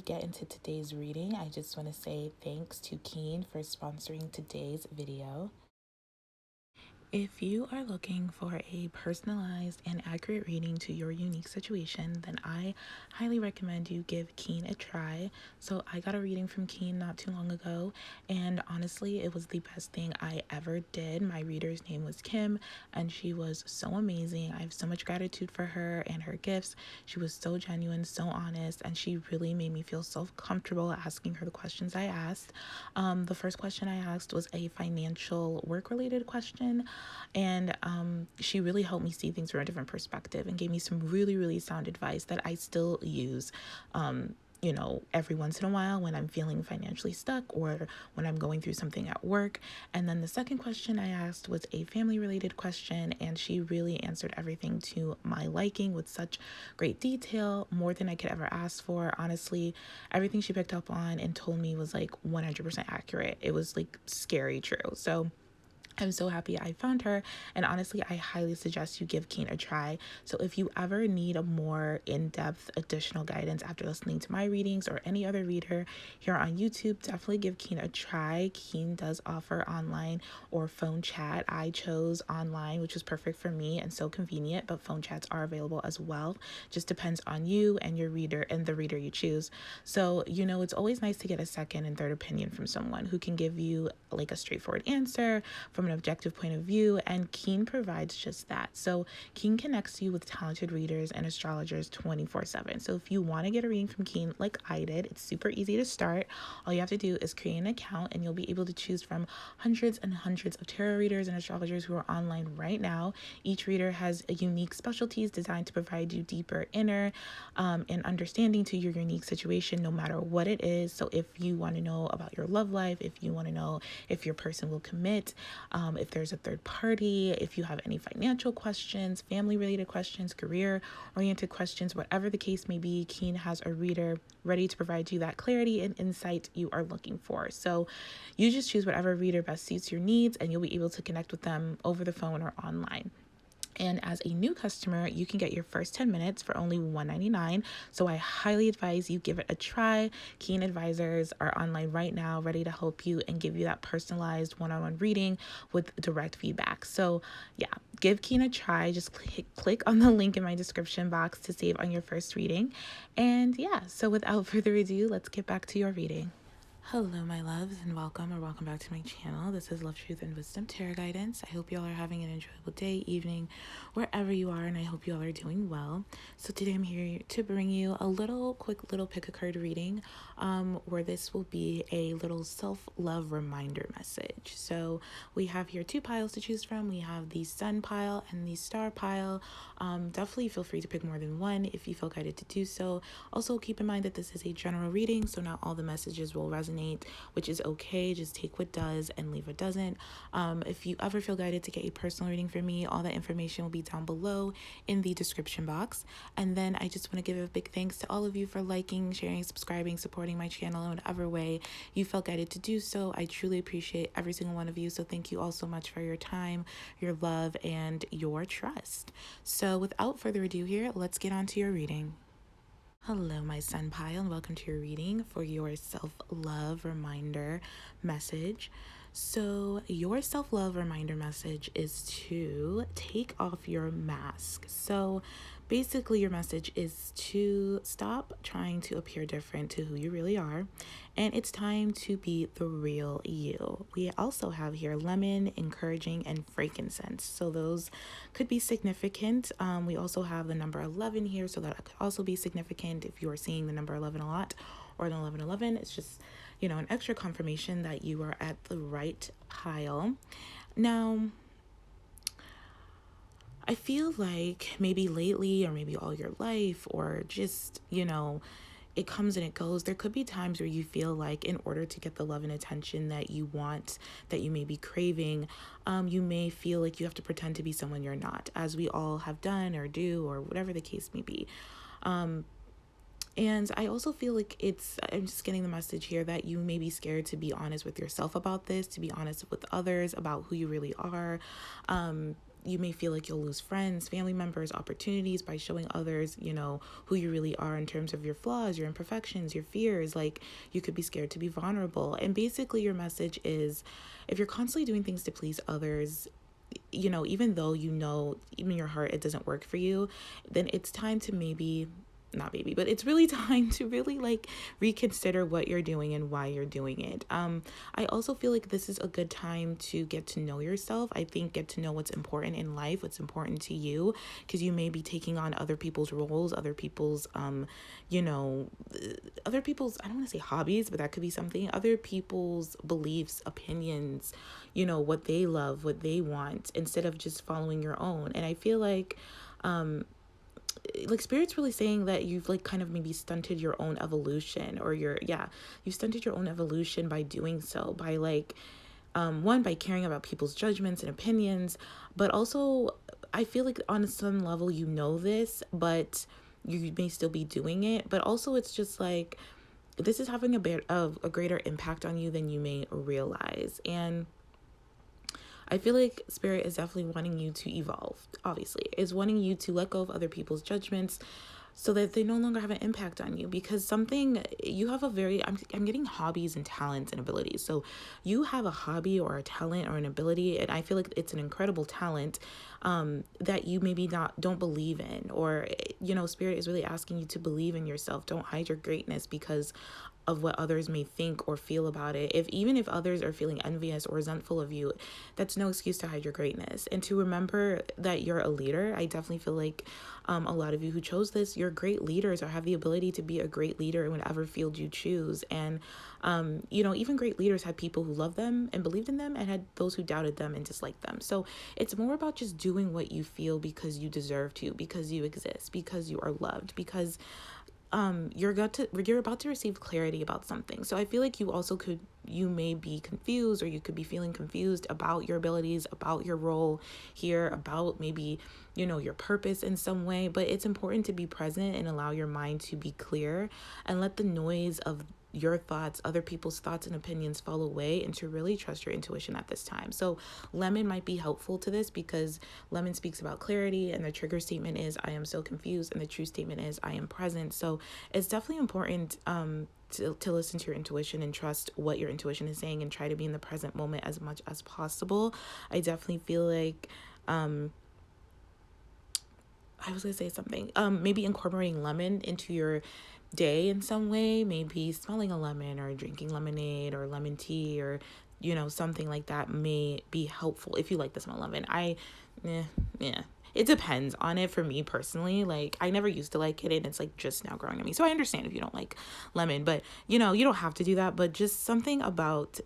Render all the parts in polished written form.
get into today's reading, I just want to say thanks to Keen for sponsoring today's video. If you are looking for a personalized and accurate reading to your unique situation, then I highly recommend you give Keen a try. So I got a reading from Keen not too long ago, and honestly, it was the best thing I ever did. My reader's name was Kim, and she was so amazing. I have so much gratitude for her and her gifts. She was so genuine, so honest, and she really made me feel so comfortable asking her the questions I asked. The first question I asked was a financial work-related question. And she really helped me see things from a different perspective and gave me some really, really sound advice that I still use, every once in a while when I'm feeling financially stuck or when I'm going through something at work. And then the second question I asked was a family related question, and she really answered everything to my liking with such great detail, more than I could ever ask for. Honestly, everything she picked up on and told me was like 100% accurate. It was like scary true. So I'm so happy I found her, and honestly, I highly suggest you give Keen a try. So if you ever need a more in-depth additional guidance after listening to my readings or any other reader here on YouTube, definitely give Keen a try. Keen does offer online or phone chat. I chose online, which was perfect for me and so convenient, but phone chats are available as well. Just depends on you and your reader and the reader you choose. So, it's always nice to get a second and third opinion from someone who can give you like a straightforward answer from an objective point of view, and Keen provides just that. So Keen connects you with talented readers and astrologers 24/7. So if you want to get a reading from Keen like I did, it's super easy to start. All you have to do is create an account, and you'll be able to choose from hundreds and hundreds of tarot readers and astrologers who are online right now. Each reader has a unique specialties designed to provide you deeper inner and understanding to your unique situation, no matter what it is. So if you want to know about your love life, if you want to know if your person will commit, if there's a third party, if you have any financial questions, family related questions, career oriented questions, whatever the case may be, Keen has a reader ready to provide you that clarity and insight you are looking for. So you just choose whatever reader best suits your needs, and you'll be able to connect with them over the phone or online. And as a new customer, you can get your first 10 minutes for only $1.99. So I highly advise you give it a try. Keen advisors are online right now, ready to help you and give you that personalized one-on-one reading with direct feedback. So yeah, give Keen a try. Just click on the link in my description box to save on your first reading. And yeah, so without further ado, let's get back to your reading. Hello, my loves, and welcome back to my channel. This is Love, Truth, and Wisdom Tarot Guidance. I hope you all are having an enjoyable day, evening, wherever you are, and I hope you all are doing well. So today I'm here to bring you a quick little pick a card reading, where this will be a little self-love reminder message. So we have here two piles to choose from. We have the Sun pile and the Star pile. Definitely feel free to pick more than one if you feel guided to do so. Also, keep in mind that this is a general reading, so not all the messages will resonate, which is okay. Just take what does and leave what doesn't. If you ever feel guided to get a personal reading from me, all that information will be down below in the description box. And then I just want to give a big thanks to all of you for liking, sharing, subscribing, supporting my channel in whatever way you felt guided to do so. I truly appreciate every single one of you. So thank you all so much for your time, your love, and your trust. So without further ado here, let's get on to your reading. Hello, my Sun pile, and welcome to your reading for your self-love reminder message. So your self-love reminder message is to take off your mask. So basically your message is to stop trying to appear different to who you really are, and it's time to be the real you. We also have here lemon, encouraging, and frankincense. So those could be significant. We also have the number 11 here, so that could also be significant if you are seeing the number 11 a lot, or an 1111. It's just, an extra confirmation that you are at the right pile. Now, I feel like maybe lately, or maybe all your life, or just, it comes and it goes. There could be times where you feel like in order to get the love and attention that you want, that you may be craving, you may feel like you have to pretend to be someone you're not, as we all have done or do, or whatever the case may be. And I also feel like I'm just getting the message here that you may be scared to be honest with yourself about this, to be honest with others about who you really are. you may feel like you'll lose friends, family members, opportunities by showing others, who you really are in terms of your flaws, your imperfections, your fears. Like, you could be scared to be vulnerable. And basically your message is, if you're constantly doing things to please others, even though even in your heart it doesn't work for you, then it's time to but it's really time to really like reconsider what you're doing and why you're doing it. I also feel like this is a good time to get to know yourself. I think get to know what's important in life, what's important to you, because you may be taking on other people's roles, other people's other people's, I don't want to say hobbies, but that could be something, other people's beliefs, opinions, what they love, what they want, instead of just following your own. And I feel like spirit's really saying that you've like kind of maybe stunted your own evolution, or you stunted your own evolution by doing so, by like one, by caring about people's judgments and opinions, but also I feel like on some level this, but you may still be doing it. But also it's just like, this is having a bit of a greater impact on you than you may realize. And I feel like spirit is definitely wanting you to evolve, obviously. Is wanting you to let go of other people's judgments so that they no longer have an impact on you. Because you have I'm getting hobbies and talents and abilities. So you have a hobby or a talent or an ability, and I feel like it's an incredible talent that you maybe don't believe in. Or, spirit is really asking you to believe in yourself. Don't hide your greatness because of what others may think or feel about it. Even if others are feeling envious or resentful of you, that's no excuse to hide your greatness. And to remember that you're a leader. I definitely feel like a lot of you who chose this, you're great leaders, or have the ability to be a great leader in whatever field you choose. And even great leaders had people who loved them and believed in them, and had those who doubted them and disliked them. So it's more about just doing what you feel because you deserve to, because you exist, because you are loved, because you're about to receive clarity about something. So I feel like you may be confused, or you could be feeling confused about your abilities, about your role here, about maybe, your purpose in some way. But it's important to be present and allow your mind to be clear, and let the noise of your thoughts, other people's thoughts and opinions fall away, and to really trust your intuition at this time. So lemon might be helpful to this, because lemon speaks about clarity, and the trigger statement is I am so confused, and the true statement is I am present. So it's definitely important to listen to your intuition and trust what your intuition is saying, and try to be in the present moment as much as possible. I definitely feel like I was gonna say something. Maybe incorporating lemon into your day in some way, maybe smelling a lemon, or drinking lemonade or lemon tea, or something like that may be helpful if you like the smell of lemon. It depends on it. For me personally, like, I never used to like it, and it's like just now growing on me. So I understand if you don't like lemon, but you don't have to do that. But just something about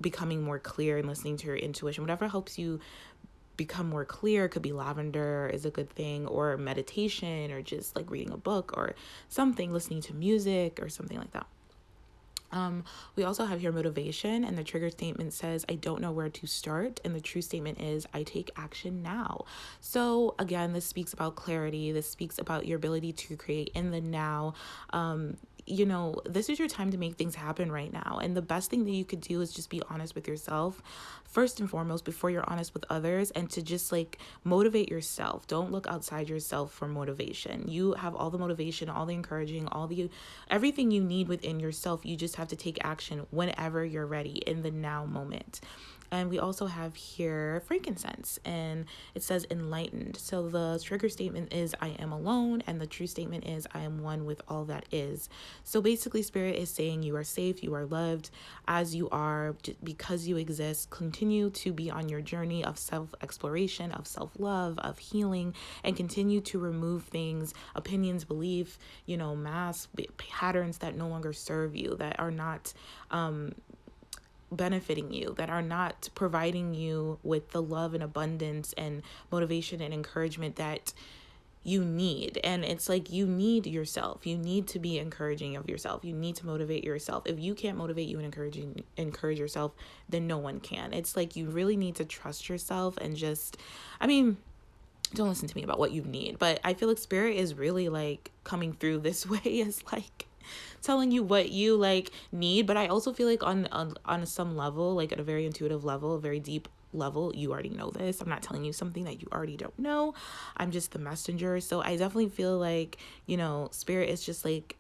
becoming more clear and listening to your intuition, whatever helps you become more clear. Could be lavender is a good thing, or meditation, or just like reading a book or something, listening to music or something like that. We also have here motivation, and the trigger statement says, I don't know where to start. And the true statement is, I take action now. So again, this speaks about clarity. This speaks about your ability to create in the now. This is your time to make things happen right now. And the best thing that you could do is just be honest with yourself first and foremost, before you're honest with others, and to just like motivate yourself. Don't look outside yourself for motivation. You have all the motivation, all the encouraging, everything you need within yourself. You just have to take action whenever you're ready, in the now moment. And we also have here frankincense, and it says enlightened. So the trigger statement is I am alone, and the true statement is I am one with all that is. So basically spirit is saying you are safe, you are loved as you are, because you exist. Continue to be on your journey of self-exploration, of self-love, of healing, and continue to remove things, opinions, belief, masks, patterns that no longer serve you, that are not benefiting you, that are not providing you with the love and abundance and motivation and encouragement that you need. And it's like, you need yourself. You need to be encouraging of yourself. You need to motivate yourself. If you can't motivate you and encourage yourself, then no one can. It's like, you really need to trust yourself, and just, don't listen to me about what you need, but I feel like spirit is really like coming through this way as like telling you what you like need. But I also feel like on some level, like at a very intuitive level, a very deep level, you already know this. I'm not telling you something that you already don't know. I'm just the messenger. So I definitely feel like, Spirit is just like,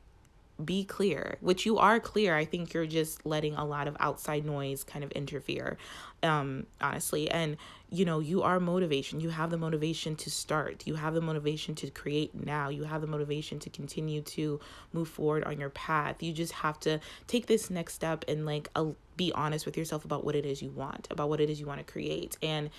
be clear, which you are clear. I think you're just letting a lot of outside noise kind of interfere, honestly. And, you are motivation. You have the motivation to start. You have the motivation to create now. You have the motivation to continue to move forward on your path. You just have to take this next step and like be honest with yourself about what it is you want, about what it is you want to create. And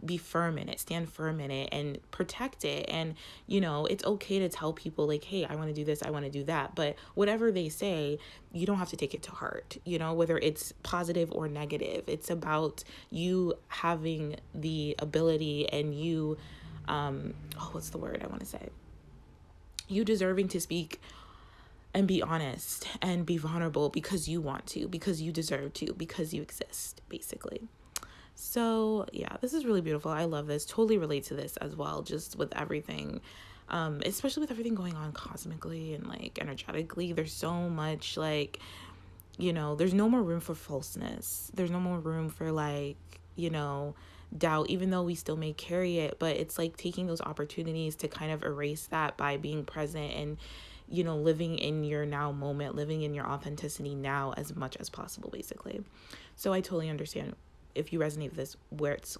be firm in it, stand firm in it and protect it. And, it's okay to tell people like, hey, I want to do this, I want to do that. But whatever they say, you don't have to take it to heart, whether it's positive or negative. It's about you having the ability and you, what's the word I want to say? You deserving to speak and be honest and be vulnerable because you want to, because you deserve to, because you exist, basically. So yeah, this is really beautiful. I love this. Totally relate to this as well, just with everything, especially with everything going on cosmically and like energetically. There's so much like, there's no more room for falseness. There's no more room for like, doubt, even though we still may carry it. But it's like taking those opportunities to kind of erase that by being present and, living in your now moment, living in your authenticity now as much as possible, basically. So I totally understand if you resonate with this,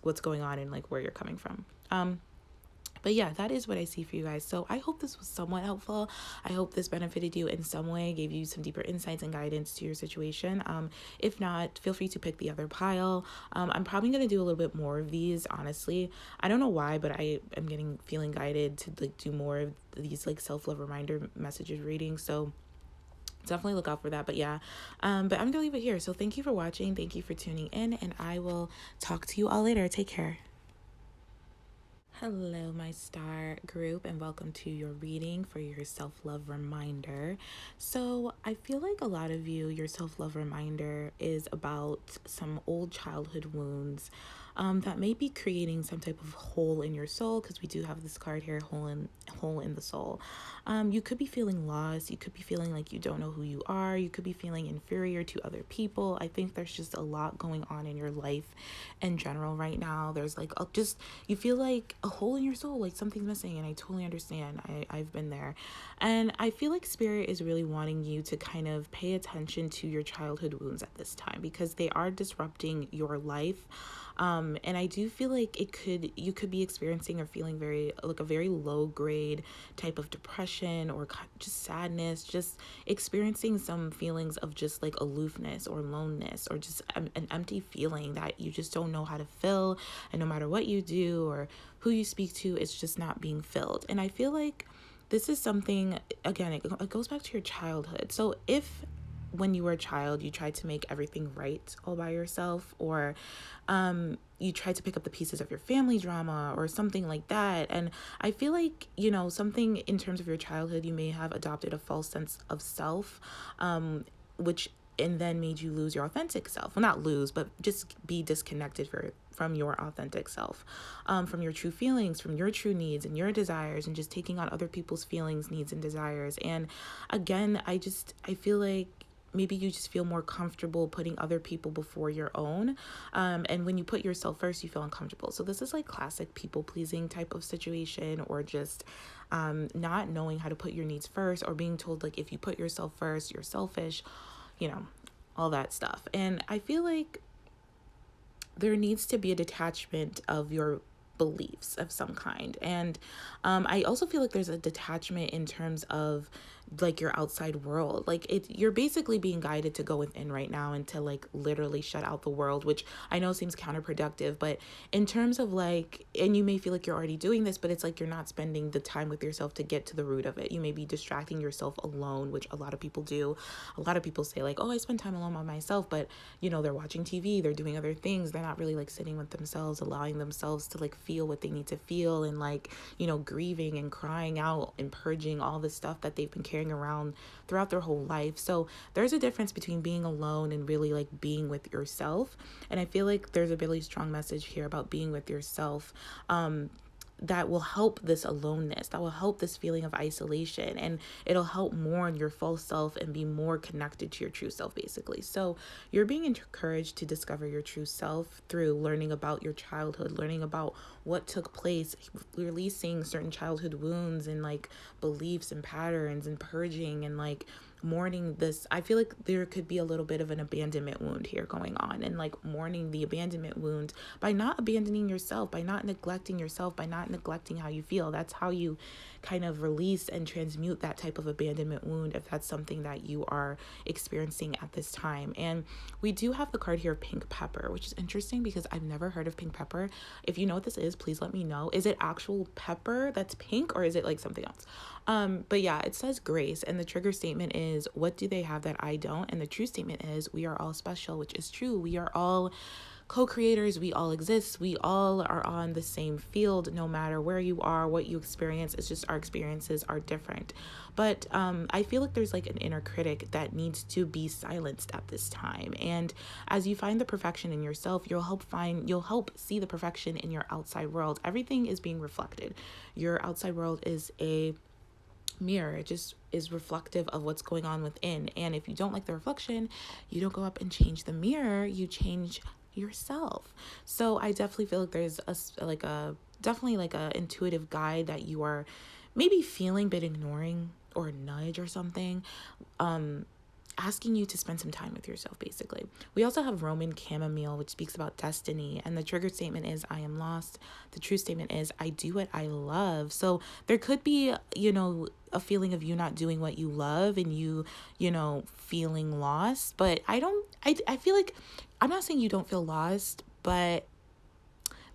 what's going on and like where you're coming from. But yeah, that is what I see for you guys. So I hope this was somewhat helpful. I hope this benefited you in some way, gave you some deeper insights and guidance to your situation. If not, feel free to pick the other pile. I'm probably going to do a little bit more of these, honestly. I don't know why, but I am feeling guided to like do more of these like self-love reminder messages readings. So definitely look out for that. But yeah, but I'm gonna leave it here. So thank you for watching, thank you for tuning in, and I will talk to you all later. Take care. Hello, my star group, and welcome to your reading for your self-love reminder. So I feel like a lot of you, your self-love reminder is about some old childhood wounds that may be creating some type of hole in your soul, because we do have this card here, hole in the soul. You could be feeling lost. You could be feeling like you don't know who you are. You could be feeling inferior to other people. I think there's just a lot going on in your life in general right now. There's like you feel like a hole in your soul, like something's missing, and I totally understand. I've been there. And I feel like Spirit is really wanting you to kind of pay attention to your childhood wounds at this time, because they are disrupting your life. And I do feel like you could be experiencing or feeling a very low grade type of depression or just sadness, just experiencing some feelings of just like aloofness or aloneness, or just an empty feeling that you just don't know how to fill. And no matter what you do or who you speak to, it's just not being filled. And I feel like this is something, again, it goes back to your childhood. So if when you were a child, you tried to make everything right all by yourself, or you tried to pick up the pieces of your family drama or something like that. And I feel like, something in terms of your childhood, you may have adopted a false sense of self, which and then made you lose your authentic self. Well, not lose, but just be disconnected from your authentic self, from your true feelings, from your true needs and your desires, and just taking on other people's feelings, needs, and desires. And again, I feel like maybe you just feel more comfortable putting other people before your own. And when you put yourself first, you feel uncomfortable. So this is like classic people pleasing type of situation, or just not knowing how to put your needs first, or being told like, if you put yourself first, you're selfish, all that stuff. And I feel like there needs to be a detachment of your beliefs of some kind. And I also feel like there's a detachment in terms of like your outside world. Like you're basically being guided to go within right now and to like literally shut out the world, which I know seems counterproductive, but in terms of like, and you may feel like you're already doing this, but it's like you're not spending the time with yourself to get to the root of it. You may be distracting yourself alone, which a lot of people do. A lot of people say like, oh, I spend time alone by myself, but they're watching TV, they're doing other things. They're not really like sitting with themselves, allowing themselves to like feel what they need to feel, and like, grieving and crying out and purging all the stuff that they've been carrying around throughout their whole life. So there's a difference between being alone and really like being with yourself. And I feel like there's a really strong message here about being with yourself. that will help this aloneness, that will help this feeling of isolation, and it'll help mourn your false self and be more connected to your true self, basically. So you're being encouraged to discover your true self through learning about your childhood, learning about what took place, releasing certain childhood wounds and like beliefs and patterns, and purging and like mourning this. I feel like there could be a little bit of an abandonment wound here going on, and like mourning the abandonment wound by not abandoning yourself, by not neglecting yourself, by not neglecting how you feel. That's how you kind of release and transmute that type of abandonment wound, if that's something that you are experiencing at this time. And we do have the card here, pink pepper, which is interesting because I've never heard of pink pepper. If you know what this is, please let me know. Is it actual pepper that's pink, or is it like something else? But yeah, it says grace, and the trigger statement is, what do they have that I don't? And the true statement is, we are all special, which is true. We are all co-creators. We all exist. We all are on the same field, no matter where you are, what you experience. It's just our experiences are different. But I feel like there's like an inner critic that needs to be silenced at this time. And as you find the perfection in yourself, you'll help see the perfection in your outside world. Everything is being reflected. Your outside world is a mirror. It just is reflective of what's going on within. And if you don't like the reflection, you don't go up and change the mirror, you change yourself. So I definitely feel like there's definitely like a intuitive guide that you are maybe feeling but ignoring, or a nudge or something, asking you to spend some time with yourself, basically. We also have Roman chamomile, which speaks about destiny, and the trigger statement is, I am lost. The true statement is, I do what I love. So there could be, a feeling of you not doing what you love, and you feeling lost. But I feel like, I'm not saying you don't feel lost, but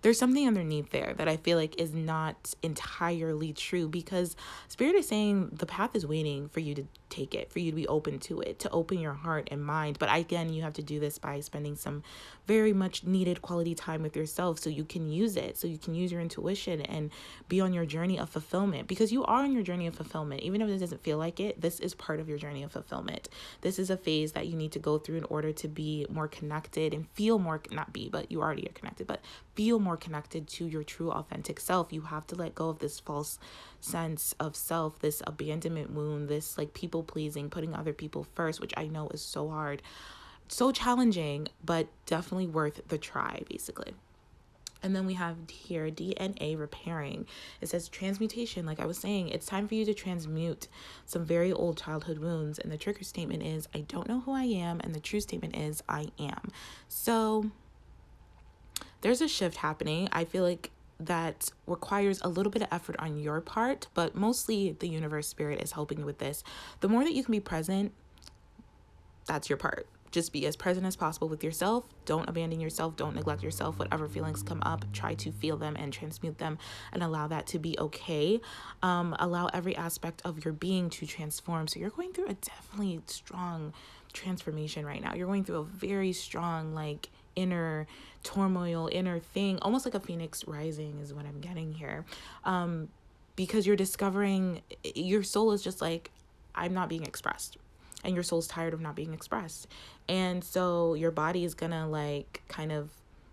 there's something underneath there that I feel like is not entirely true, because Spirit is saying the path is waiting for you to take it, for you to be open to it, to open your heart and mind. But again, you have to do this by spending some very much needed quality time with yourself, so you can use it, so you can use your intuition and be on your journey of fulfillment, because you are on your journey of fulfillment. Even if it doesn't feel like it, this is part of your journey of fulfillment. This is a phase that you need to go through in order to be more connected and feel more, not be, but you already are connected, but feel more connected to your true authentic self. You have to let go of this false sense of self, this abandonment wound, this like people pleasing, putting other people first, which I know is so hard, so challenging, but definitely worth the try, basically. And then we have here DNA repairing. It says transmutation. Like I was saying, it's time for you to transmute some very old childhood wounds. And the trigger statement is, I don't know who I am. And the true statement is, I am. So there's a shift happening. I feel like that requires a little bit of effort on your part, but mostly the universe, spirit is helping you with this. The more that you can be present, that's your part. Just be as present as possible with yourself. Don't abandon yourself. Don't neglect yourself. Whatever feelings come up, try to feel them and transmute them and allow that to be okay. Allow every aspect of your being to transform. So you're going through a definitely strong transformation right now. You're going through a very strong, like, inner turmoil, inner thing, almost like a phoenix rising is what I'm getting here. Because you're discovering, your soul is just like, I'm not being expressed. And your soul's tired of not being expressed. And so your body is gonna like kind of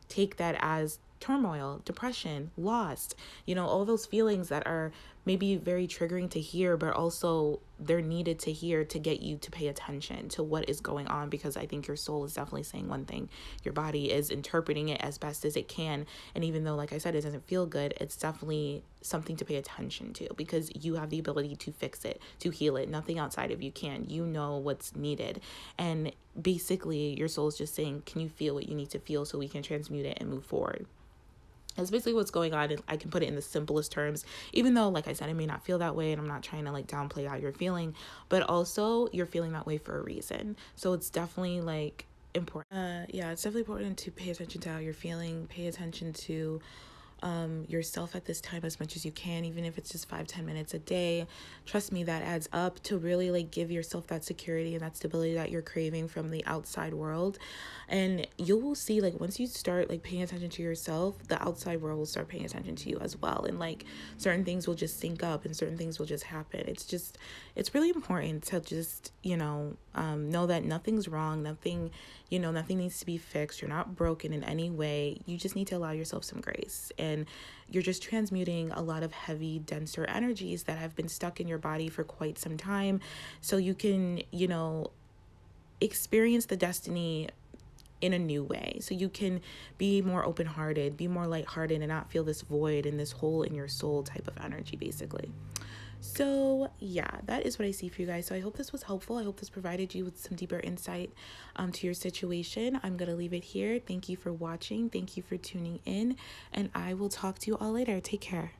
take that as turmoil, depression, lost, all those feelings that are maybe very triggering to hear, but also they're needed to hear to get you to pay attention to what is going on, because I think your soul is definitely saying one thing. Your body is interpreting it as best as it can. And even though, like I said, it doesn't feel good, it's definitely something to pay attention to, because you have the ability to fix it, to heal it. Nothing outside of you can. You know what's needed. And basically, your soul is just saying, can you feel what you need to feel so we can transmute it and move forward? That's basically what's going on. And I can put it in the simplest terms, even though, like I said, it may not feel that way, and I'm not trying to like downplay how you're feeling, but also you're feeling that way for a reason. So it's definitely like important. It's definitely important to pay attention to how you're feeling, pay attention to yourself at this time as much as you can, even if it's just 5-10 minutes a day. Trust me, that adds up to really like give yourself that security and that stability that you're craving from the outside world. And you will see, like, once you start like paying attention to yourself, the outside world will start paying attention to you as well. And like certain things will just sync up and certain things will just happen. It's really important to just know that nothing's wrong, nothing needs to be fixed. You're not broken in any way. You just need to allow yourself some grace. And and you're just transmuting a lot of heavy, denser energies that have been stuck in your body for quite some time. So you can, experience the destiny in a new way. So you can be more open-hearted, be more lighthearted, and not feel this void and this hole in your soul type of energy, basically. So yeah, that is what I see for you guys. So I hope this was helpful. I hope this provided you with some deeper insight to your situation. I'm going to leave it here. Thank you for watching. Thank you for tuning in. And I will talk to you all later. Take care.